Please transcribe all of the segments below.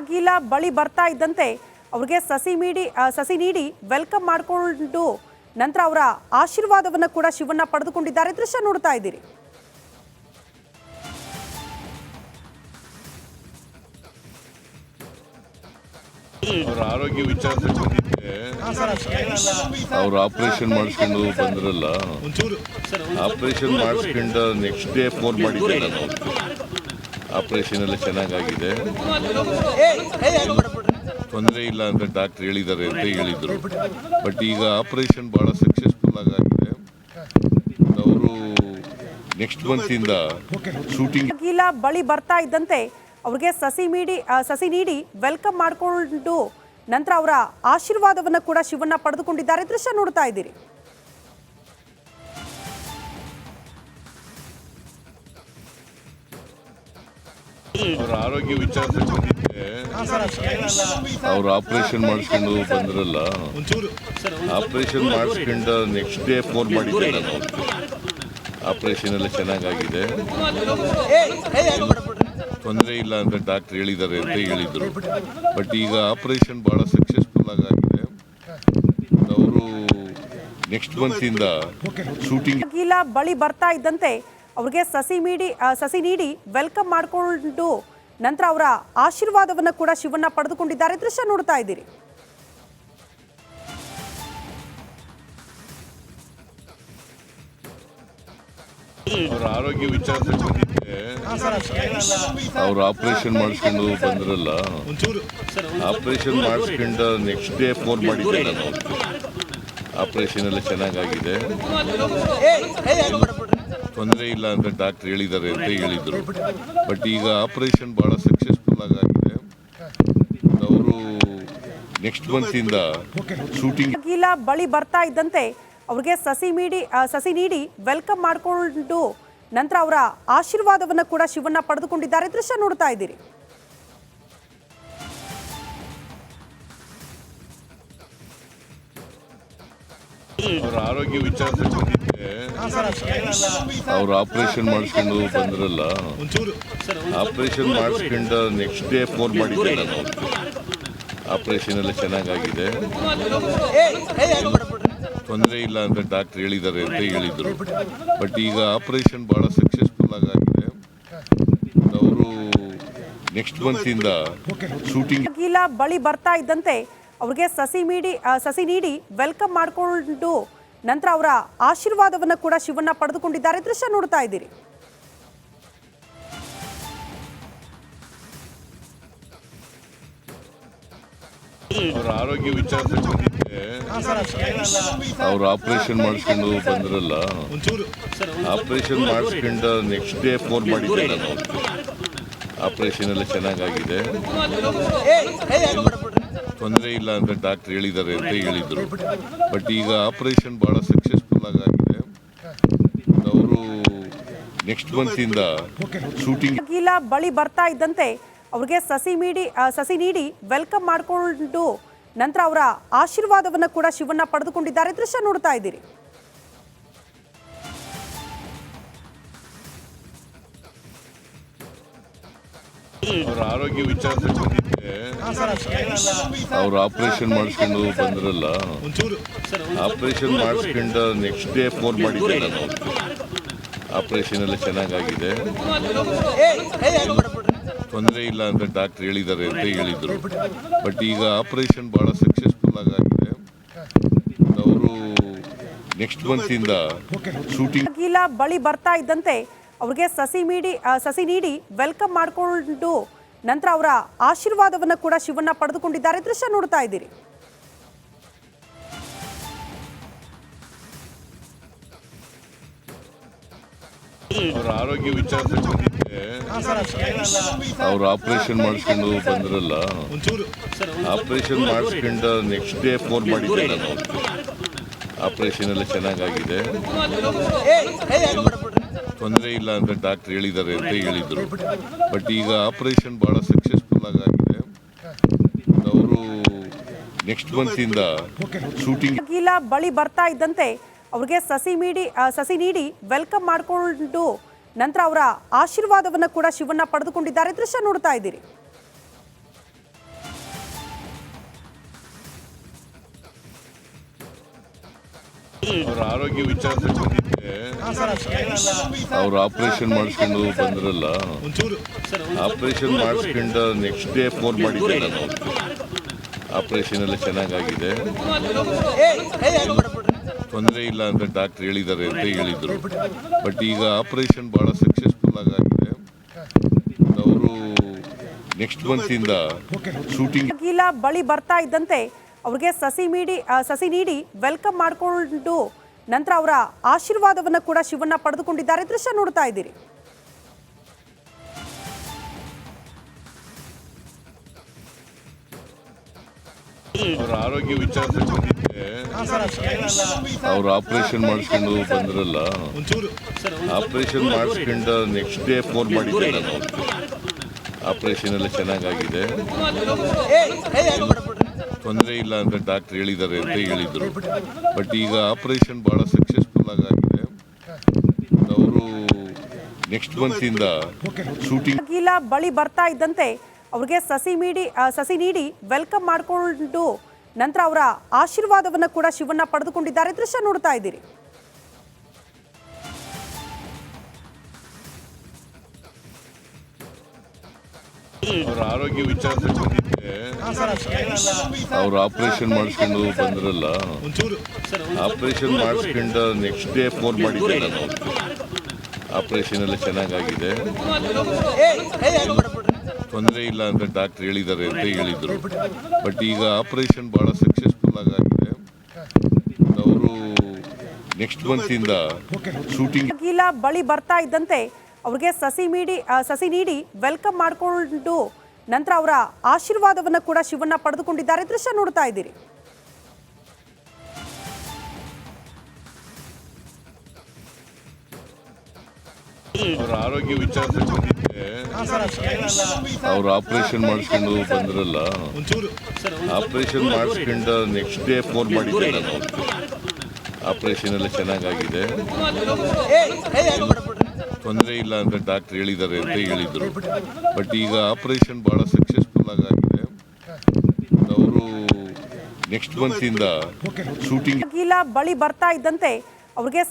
ಅಗಿಲ ಬಳಿ ಬರ್ತಾ ಇದ್ದಂತೆ ಅವರಿಗೆ ಸಸಿ ನೀಡಿ ವೆಲ್ಕಮ್ ಮಾಡಿಕೊಂಡು ನಂತರ ಅವರ ಆಶೀರ್ವಾದವನ್ನು ಕೂಡ ಶಿವಣ್ಣ ಪಡೆದುಕೊಂಡಿದ್ದಾರೆ. ದೃಶ್ಯ ನೋಡ್ತಾ ಇದ್ದೀರಿ. ಅವರ ಆರೋಗ್ಯ ವಿಚಾರದಲ್ಲಿ ಬಂದಿದ್ದೆ. ಅವ್ರು ಆಪರೇಷನ್ ಮಾಡಿಸ್ಕೊಂಡು ಬಂದ್ರಲ್ಲ, ಆಪರೇಷನ್ ಮಾಡಿಸ್ಕೊಂಡು ನೆಕ್ಸ್ಟ್ ಡೇ ಫೋನ್ ಮಾಡಿದ್ದೆ ನಾನು. ಆಪರೇಷನ್ ಎಲ್ಲ ಚೆನ್ನಾಗಾಗಿದೆ, ತೊಂದರೆ ಇಲ್ಲ ಅಂತ ಡಾಕ್ಟರ್ ಹೇಳಿದ್ದಾರೆ ಅಂತ ಹೇಳಿದ್ರು. ಬಟ್ ಈಗ ಆಪರೇಷನ್ ಬಹಳ ಸಕ್ಸಸ್ಫುಲ್ ಆಗಿದೆ. ಅವರು ನೆಕ್ಸ್ಟ್ ಮಂತ್ ಇಂದ ಶೂಟಿಂಗ್ ಅಗಿಲ ಬಳಿ ಬರ್ತಾ ಇದ್ದಂತೆ ಅವರಿಗೆ ಸಸಿ ನೀಡಿ ವೆಲ್ಕಮ್ ಮಾಡಿಕೊಂಡು ನಂತರ ಅವರ ಆಶೀರ್ವಾದವನ್ನು ಕೂಡ ಶಿವಣ್ಣ ಪಡೆದುಕೊಂಡಿದ್ದಾರೆ. ದೃಶ್ಯ ನೋಡ್ತಾ ಇದ್ದೀರಿ. ಅವರ ಆರೋಗ್ಯ ವಿಚಾರದಲ್ಲಿ ಬಂದಿದ್ದೆ. ಅವ್ರು ಆಪರೇಷನ್ ಮಾಡಿಸ್ಕೊಂಡು ಬಂದ್ರಲ್ಲ, ಆಪರೇಷನ್ ಮಾಡಿಸ್ಕೊಂಡು ನೆಕ್ಸ್ಟ್ ಡೇ ಫೋನ್ ಮಾಡಿದ್ದೆ ನಾನು. ಆಪರೇಷನ್ ಎಲ್ಲ ಚೆನ್ನಾಗಾಗಿದೆ, ತೊಂದರೆ ಇಲ್ಲ ಅಂತ ಡಾಕ್ಟರ್ ಹೇಳಿದ್ದಾರೆ ಅಂತ ಹೇಳಿದ್ರು. ಬಟ್ ಈಗ ಆಪರೇಷನ್ ಬಹಳ ಸಕ್ಸಸ್ಫುಲ್ ಆಗಿದೆ. ಅವರು ನೆಕ್ಸ್ಟ್ ಮಂತ್ ಇಂದ ಶೂಟಿಂಗ್ ಅಗಿಲ ಬಳಿ ಬರ್ತಾ ಇದ್ದಂತೆ ಅವರಿಗೆ ಸಸಿ ನೀಡಿ ವೆಲ್ಕಮ್ ಮಾಡಿಕೊಂಡು ನಂತರ ಅವರ ಆಶೀರ್ವಾದವನ್ನು ಕೂಡ ಶಿವಣ್ಣ ಪಡೆದುಕೊಂಡಿದ್ದಾರೆ. ದೃಶ್ಯ ನೋಡ್ತಾ ಇದ್ದೀರಿ. ಅವರ ಆರೋಗ್ಯ ವಿಚಾರದಲ್ಲಿ ಬಂದಿದ್ದೆ. ಅವ್ರು ಆಪರೇಷನ್ ಮಾಡಿಸ್ಕೊಂಡು ಬಂದ್ರಲ್ಲ, ಆಪರೇಷನ್ ಮಾಡಿಸ್ಕೊಂಡು ನೆಕ್ಸ್ಟ್ ಡೇ ಫೋನ್ ಮಾಡಿದ್ದೆ ನಾನು. ಆಪರೇಷನ್ ಎಲ್ಲ ಚೆನ್ನಾಗಾಗಿದೆ, ತೊಂದರೆ ಇಲ್ಲ ಅಂತ ಡಾಕ್ಟರ್ ಹೇಳಿದ್ದಾರೆ ಅಂತ ಹೇಳಿದ್ರು. ಬಟ್ ಈಗ ಆಪರೇಷನ್ ಬಹಳ ಸಕ್ಸಸ್ಫುಲ್ ಆಗಿದೆ. ಅವರು ನೆಕ್ಸ್ಟ್ ಮಂತ್ ಇಂದ ಶೂಟಿಂಗ್ ಅಗಿಲ ಬಳಿ ಬರ್ತಾ ಇದ್ದಂತೆ ಅವರಿಗೆ ಸಸಿ ನೀಡಿ ವೆಲ್ಕಮ್ ಮಾಡಿಕೊಂಡು ನಂತರ ಅವರ ಆಶೀರ್ವಾದವನ್ನು ಕೂಡ ಶಿವಣ್ಣ ಪಡೆದುಕೊಂಡಿದ್ದಾರೆ. ದೃಶ್ಯ ನೋಡ್ತಾ ಇದ್ದೀರಿ. ಅವರ ಆರೋಗ್ಯ ವಿಚಾರದಲ್ಲಿ ಬಂದಿದ್ದೆ. ಅವ್ರು ಆಪರೇಷನ್ ಮಾಡಿಸ್ಕೊಂಡು ಬಂದ್ರಲ್ಲ, ಆಪರೇಷನ್ ಮಾಡಿಸ್ಕೊಂಡು ನೆಕ್ಸ್ಟ್ ಡೇ ಫೋನ್ ಮಾಡಿದ್ದೆ ನಾನು. ಆಪರೇಷನ್ ಎಲ್ಲ ಚೆನ್ನಾಗಾಗಿದೆ, ತೊಂದರೆ ಇಲ್ಲ ಅಂತ ಡಾಕ್ಟರ್ ಹೇಳಿದ್ದಾರೆ ಅಂತ ಹೇಳಿದ್ರು. ಬಟ್ ಈಗ ಆಪರೇಷನ್ ಬಹಳ ಸಕ್ಸಸ್ಫುಲ್ ಆಗಿದೆ. ಅವರು ನೆಕ್ಸ್ಟ್ ಮಂತ್ ಇಂದ ಶೂಟಿಂಗ್ ಅಗಿಲ ಬಳಿ ಬರ್ತಾ ಇದ್ದಂತೆ ಅವರಿಗೆ ಸಸಿ ನೀಡಿ ವೆಲ್ಕಮ್ ಮಾಡಿಕೊಂಡು ನಂತರ ಅವರ ಆಶೀರ್ವಾದವನ್ನು ಕೂಡ ಶಿವಣ್ಣ ಪಡೆದುಕೊಂಡಿದ್ದಾರೆ. ದೃಶ್ಯ ನೋಡ್ತಾ ಇದ್ದೀರಿ. ಅವರ ಆರೋಗ್ಯ ವಿಚಾರದಲ್ಲಿ ಬಂದಿದ್ದೆ. ಅವ್ರು ಆಪರೇಷನ್ ಮಾಡಿಸ್ಕೊಂಡು ಬಂದ್ರಲ್ಲ, ಆಪರೇಷನ್ ಮಾಡಿಸ್ಕೊಂಡು ನೆಕ್ಸ್ಟ್ ಡೇ ಫೋನ್ ಮಾಡಿದ್ದೆ ನಾನು. ಆಪರೇಷನ್ ಎಲ್ಲ ಚೆನ್ನಾಗಾಗಿದೆ, ತೊಂದರೆ ಇಲ್ಲ ಅಂತ ಡಾಕ್ಟರ್ ಹೇಳಿದ್ದಾರೆ ಅಂತ ಹೇಳಿದ್ರು. ಬಟ್ ಈಗ ಆಪರೇಷನ್ ಬಹಳ ಸಕ್ಸಸ್ಫುಲ್ ಆಗಿದೆ. ಅವರು ನೆಕ್ಸ್ಟ್ ಮಂತ್ ಇಂದ ಶೂಟಿಂಗ್ ಅಗಿಲ ಬಳಿ ಬರ್ತಾ ಇದ್ದಂತೆ ಅವರಿಗೆ ಸಸಿ ನೀಡಿ ವೆಲ್ಕಮ್ ಮಾಡಿಕೊಂಡು ನಂತರ ಅವರ ಆಶೀರ್ವಾದವನ್ನು ಕೂಡ ಶಿವಣ್ಣ ಪಡೆದುಕೊಂಡಿದ್ದಾರೆ. ದೃಶ್ಯ ನೋಡ್ತಾ ಇದ್ದೀರಿ. ಅವರ ಆರೋಗ್ಯ ವಿಚಾರದಲ್ಲಿ ಬಂದಿದ್ದೆ. ಅವ್ರು ಆಪರೇಷನ್ ಮಾಡಿಸ್ಕೊಂಡು ಬಂದ್ರಲ್ಲ, ಆಪರೇಷನ್ ಮಾಡಿಸ್ಕೊಂಡು ನೆಕ್ಸ್ಟ್ ಡೇ ಫೋನ್ ಮಾಡಿದ್ದೆ ನಾನು. ಆಪರೇಷನ್ ಎಲ್ಲ ಚೆನ್ನಾಗಾಗಿದೆ, ತೊಂದರೆ ಇಲ್ಲ ಅಂತ ಡಾಕ್ಟರ್ ಹೇಳಿದ್ದಾರೆ ಅಂತ ಹೇಳಿದ್ರು. ಬಟ್ ಈಗ ಆಪರೇಷನ್ ಬಹಳ ಸಕ್ಸಸ್ಫುಲ್ ಆಗಿದೆ. ಅವರು ನೆಕ್ಸ್ಟ್ ಮಂತ್ ಇಂದ ಶೂಟಿಂಗ್ ಅಗಿಲ ಬಳಿ ಬರ್ತಾ ಇದ್ದಂತೆ ಅವರಿಗೆ ಸಸಿ ನೀಡಿ ವೆಲ್ಕಮ್ ಮಾಡಿಕೊಂಡು ಅವರ ಆರೋಗ್ಯ ವಿಚಾರದಲ್ಲಿ ಬಂದಿದ್ದೆ. ಅವ್ರು ಆಪರೇಷನ್ ಮಾಡಿಸ್ಕೊಂಡು ಬಂದ್ರಲ್ಲ, ಆಪರೇಷನ್ ಮಾಡಿಸ್ಕೊಂಡು ನೆಕ್ಸ್ಟ್ ಡೇ ಫೋನ್ ಮಾಡಿದ್ದೆ ನಾನು. ಆಪರೇಷನ್ ಎಲ್ಲ ಚೆನ್ನಾಗಾಗಿದೆ, ತೊಂದರೆ ಇಲ್ಲ ಅಂತ ಡಾಕ್ಟರ್ ಹೇಳಿದ್ದಾರೆ ಅಂತ ಹೇಳಿದ್ರು. ಬಟ್ ಈಗ ಆಪರೇಷನ್ ಬಹಳ ಸಕ್ಸಸ್ಫುಲ್ ಆಗಿದೆ. ಅವರು ನೆಕ್ಸ್ಟ್ ಮಂತ್ ಇಂದ ಶೂಟಿಂಗ್ ಅಗಿಲ ಬಳಿ ಬರ್ತಾ ಇದ್ದಂತೆ ಅವರಿಗೆ ಸಸಿ ನೀಡಿ ವೆಲ್ಕಮ್ ಮಾಡಿಕೊಂಡು ನಂತರ ಅವರ ಆಶೀರ್ವಾದವನ್ನು ಕೂಡ ಶಿವಣ್ಣ ಪಡೆದುಕೊಂಡಿದ್ದಾರೆ. ದೃಶ್ಯ ನೋಡ್ತಾ ಇದ್ದೀರಿ. ಅವರ ಆರೋಗ್ಯ ವಿಚಾರದಲ್ಲಿ ಬಂದಿದ್ದೆ. ಅವ್ರು ಆಪರೇಷನ್ ಮಾಡಿಸ್ಕೊಂಡು ಬಂದ್ರಲ್ಲ, ಆಪರೇಷನ್ ಮಾಡಿಸ್ಕೊಂಡು ನೆಕ್ಸ್ಟ್ ಡೇ ಫೋನ್ ಮಾಡಿದ್ದೆ ನಾನು. ಆಪರೇಷನ್ ಎಲ್ಲ ಚೆನ್ನಾಗಾಗಿದೆ, ತೊಂದರೆ ಇಲ್ಲ ಅಂತ ಡಾಕ್ಟರ್ ಹೇಳಿದ್ದಾರೆ ಅಂತ ಹೇಳಿದ್ರು. ಬಟ್ ಈಗ ಆಪರೇಷನ್ ಬಹಳ ಸಕ್ಸಸ್ಫುಲ್ ಆಗಿದೆ. ಅವರು ನೆಕ್ಸ್ಟ್ ಮಂತ್ ಇಂದ ಶೂಟಿಂಗ್ ಅಗಿಲ ಬಳಿ ಬರ್ತಾ ಇದ್ದಂತೆ ಅವರಿಗೆ ಆಶೀರ್ವಾದವನ್ನು ಕೂಡ ಶಿವಣ್ಣ ಪಡೆದುಕೊಂಡಿದ್ದಾರೆ. ದೃಶ್ಯ ನೋಡ್ತಾ ಇದ್ದೀರಿ. ಅವರ ಆರೋಗ್ಯ ವಿಚಾರದಲ್ಲಿ ಬಂದಿದ್ದೆ. ಅವ್ರು ಆಪರೇಷನ್ ಮಾಡಿಸ್ಕೊಂಡು ಬಂದ್ರಲ್ಲ, ಆಪರೇಷನ್ ಮಾಡಿಸ್ಕೊಂಡು ನೆಕ್ಸ್ಟ್ ಡೇ ಫೋನ್ ಮಾಡಿದ್ದೆ ನಾನು. ಆಪರೇಷನ್ ಎಲ್ಲ ಚೆನ್ನಾಗಾಗಿದೆ, ತೊಂದರೆ ಇಲ್ಲ ಅಂತ ಡಾಕ್ಟರ್ ಹೇಳಿದ್ದಾರೆ ಅಂತ ಹೇಳಿದ್ರು. ಬಟ್ ಈಗ ಆಪರೇಷನ್ ಬಹಳ ಸಕ್ಸಸ್ಫುಲ್ ಆಗಿದೆ. ಅವರು ನೆಕ್ಸ್ಟ್ ಮಂತ್ ಇಂದ ಶೂಟಿಂಗ್ ಅಗಿಲ ಬಳಿ ಬರ್ತಾ ಇದ್ದಂತೆ ಅವರಿಗೆ ಸಸಿ ನೀಡಿ ವೆಲ್ಕಮ್ ಮಾಡಿಕೊಂಡು ನಂತರ ಅವರ ಆಶೀರ್ವಾದವನ್ನು ಕೂಡ ಶಿವಣ್ಣ ಪಡೆದುಕೊಂಡಿದ್ದಾರೆ. ದೃಶ್ಯ ನೋಡ್ತಾ ಇದ್ದೀರಿ. ಅವರ ಆರೋಗ್ಯ ವಿಚಾರಿಸಕ್ಕೆ ಬಂದಿದ್ದೆ. ಅವ್ರು ಆಪರೇಷನ್ ಮಾಡಿಸ್ಕೊಂಡು ಬಂದ್ರಲ್ಲ, ಆಪರೇಷನ್ ಮಾಡಿಸ್ಕೊಂಡು ನೆಕ್ಸ್ಟ್ ಡೇ ಫೋನ್ ಮಾಡಿದ್ದೆ ನಾನು. ಆಪರೇಷನ್ ಎಲ್ಲ ಚೆನ್ನಾಗಾಗಿದೆ, ತೊಂದರೆ ಇಲ್ಲ ಅಂತ ಡಾಕ್ಟರ್ ಹೇಳಿದ್ದಾರೆ ಅಂತ ಹೇಳಿದರು. ಬಟ್ ಈಗ ಆಪರೇಷನ್ ಭಾಳ ಸಕ್ಸಸ್ಫುಲ್ ಆಗಿದೆ. ಅವರು ನೆಕ್ಸ್ಟ್ ಮಂತಿಂದ ಶೂಟಿಂಗ್ ಗೀಲ ಬಳಿ ಬರ್ತಾ ಇದ್ದಂತೆ ಅವ್ರಿಗೆ ಸಸಿ ನೀಡಿ ವೆಲ್ಕಮ್ ಮಾಡಿಕೊಂಡು ನಂತರ ಅವರ ಆಶೀರ್ವಾದವನ್ನು ಕೂಡ ಶಿವಣ್ಣ ಪಡೆದುಕೊಂಡಿದ್ದಾರೆ. ದೃಶ್ಯ ನೋಡ್ತಾ ಇದ್ದೀರಿ. ಅವರ ಆರೋಗ್ಯ ವಿಚಾರಿಸಕ್ಕೆ ಬಂದಿದ್ದೆ. ಅವ್ರು ಆಪರೇಷನ್ ಮಾಡಿಸ್ಕೊಂಡು ಬಂದ್ರಲ್ಲ, ಆಪರೇಷನ್ ಮಾಡಿಸ್ಕೊಂಡು ನೆಕ್ಸ್ಟ್ ಡೇ ಫೋನ್ ಮಾಡಿದ್ದೆ ನಾನು. ಆಪರೇಷನ್ ಎಲ್ಲ ಚೆನ್ನಾಗಾಗಿದೆ, ತೊಂದರೆ ಇಲ್ಲ ಅಂತ ಡಾಕ್ಟರ್ ಹೇಳಿದ್ದಾರೆ ಅಂತ ಹೇಳಿದರು. ಬಟ್ ಈಗ ಆಪರೇಷನ್ ಭಾಳ ಸಕ್ಸಸ್ಫುಲ್ ಆಗಿದೆ. ಅವರು ನೆಕ್ಸ್ಟ್ ಮಂತಿಂದ ಶೂಟಿಂಗ್ ಗೀಲ ಬಳಿ ಬರ್ತಾ ಇದ್ದಂತೆ ಅವ್ರಿಗೆ ಸಸಿ ನೀಡಿ ವೆಲ್ಕಮ್ ಮಾಡಿಕೊಂಡು ನಂತರ ಅವರ ಆಶೀರ್ವಾದವನ್ನು ಕೂಡ ಶಿವಣ್ಣ ಪಡೆದುಕೊಂಡಿದ್ದಾರೆ. ದೃಶ್ಯ ನೋಡ್ತಾ ಇದ್ದೀರಿ. ಅವರ ಆರೋಗ್ಯ ವಿಚಾರಿಸಕ್ಕೆ ಬಂದಿದ್ದೆ. ಅವ್ರು ಆಪರೇಷನ್ ಮಾಡಿಸ್ಕೊಂಡು ಬಂದ್ರಲ್ಲ, ಆಪರೇಷನ್ ಮಾಡಿಸ್ಕೊಂಡು ನೆಕ್ಸ್ಟ್ ಡೇ ಫೋನ್ ಮಾಡಿದ್ದೆ ನಾನು. ಆಪರೇಷನ್ ಎಲ್ಲ ಚೆನ್ನಾಗಾಗಿದೆ, ತೊಂದರೆ ಇಲ್ಲ ಅಂತ ಡಾಕ್ಟರ್ ಹೇಳಿದ್ದಾರೆ ಅಂತ ಹೇಳಿದರು. ಬಟ್ ಈಗ ಆಪರೇಷನ್ ಭಾಳ ಸಕ್ಸಸ್ಫುಲ್ ಆಗಿದೆ. ಅವರು ನೆಕ್ಸ್ಟ್ ಮಂತಿಂದ ಶೂಟಿಂಗ್ ಗೀಲ ಬಳಿ ಬರ್ತಾ ಇದ್ದಂತೆ ಅವ್ರಿಗೆ ಸಸಿ ನೀಡಿ ವೆಲ್ಕಮ್ ಮಾಡಿಕೊಂಡು ನಂತರ ಅವರ ಆಶೀರ್ವಾದವನ್ನು ಕೂಡ ಶಿವಣ್ಣ ಪಡೆದುಕೊಂಡಿದ್ದಾರೆ. ದೃಶ್ಯ ನೋಡ್ತಾ ಇದ್ದೀರಿ. ಅವರ ಆರೋಗ್ಯ ವಿಚಾರಿಸಕ್ಕೆ ಬಂದಿದ್ದೆ. ಅವ್ರು ಆಪರೇಷನ್ ಮಾಡಿಸ್ಕೊಂಡು ಬಂದ್ರಲ್ಲ, ಆಪರೇಷನ್ ಮಾಡಿಸ್ಕೊಂಡು ನೆಕ್ಸ್ಟ್ ಡೇ ಫೋನ್ ಮಾಡಿದ್ದೆ ನಾನು. ಆಪರೇಷನ್ ಎಲ್ಲ ಚೆನ್ನಾಗಾಗಿದೆ, ತೊಂದರೆ ಇಲ್ಲ ಅಂತ ಡಾಕ್ಟರ್ ಹೇಳಿದ್ದಾರೆ ಅಂತ ಹೇಳಿದರು. ಬಟ್ ಈಗ ಆಪರೇಷನ್ ಭಾಳ ಸಕ್ಸಸ್ಫುಲ್ ಆಗಿದೆ. ಅವರು ನೆಕ್ಸ್ಟ್ ಮಂತಿಂದ ಶೂಟಿಂಗ್ ಗೀಲ ಬಳಿ ಬರ್ತಾ ಇದ್ದಂತೆ ಅವ್ರಿಗೆ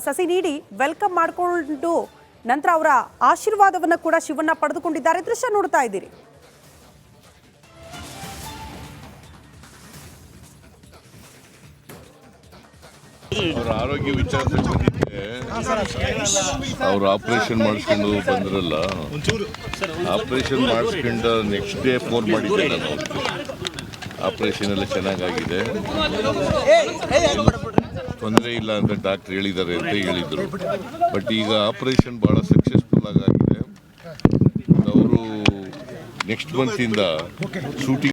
ಸಸಿ ನೀಡಿ ವೆಲ್ಕಮ್ ಮಾಡಿಕೊಂಡು ನಂತರ ಅವರ ಆಶೀರ್ವಾದವನ್ನು ಕೂಡ ಶಿವಣ್ಣ ಪಡೆದುಕೊಂಡಿದ್ದಾರೆ. ದೃಶ್ಯ ನೋಡ್ತಾ ಇದ್ದೀರಿ. ಅವರ ಆರೋಗ್ಯ ವಿಚಾರಿಸಕ್ಕೆ ಬಂದಿದ್ದೆ. ಅವ್ರು ಆಪರೇಷನ್ ಮಾಡಿಸ್ಕೊಂಡು ಬಂದ್ರಲ್ಲ, ಆಪರೇಷನ್ ಮಾಡಿಸ್ಕೊಂಡು ನೆಕ್ಸ್ಟ್ ಡೇ ಫೋನ್ ಮಾಡಿದ್ದೆ ನಾನು. ಆಪರೇಷನ್ ಎಲ್ಲ ಚೆನ್ನಾಗಾಗಿದೆ, ತೊಂದರೆ ಇಲ್ಲ ಅಂತ ಡಾಕ್ಟರ್ ಹೇಳಿದ್ದಾರೆ ಅಂತ ಹೇಳಿದರು. ಬಟ್ ಈಗ ಆಪರೇಷನ್ ಭಾಳ ಸಕ್ಸಸ್ಫುಲ್ ಆಗಿದೆ. ಅವರು ನೆಕ್ಸ್ಟ್ ಮಂತಿಂದ ಶೂಟಿಂಗ್